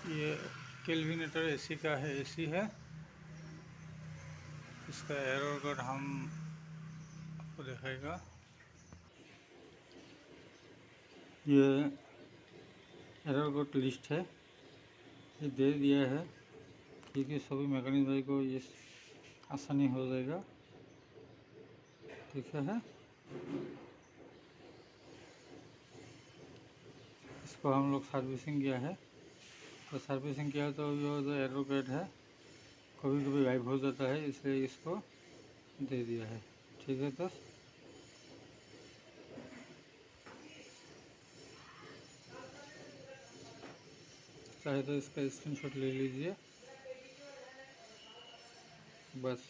ये Kelvinator AC का है, एसी है। इसका एरर कोड हम आपको दिखाएगा। ये एरर कोड लिस्ट है, ये दे दिया है, ठीक है। सभी मैकेनिक भाई को ये आसानी हो जाएगा, ठीक है। इसको हम लोग सर्विसिंग किया है, तो सर्विसिंग किया तो ये जो एरर कोड है कभी कभी गायब हो जाता है, इसलिए इसको दे दिया है, ठीक है। तो चाहे तो इसका स्क्रीनशॉट ले लीजिए, बस।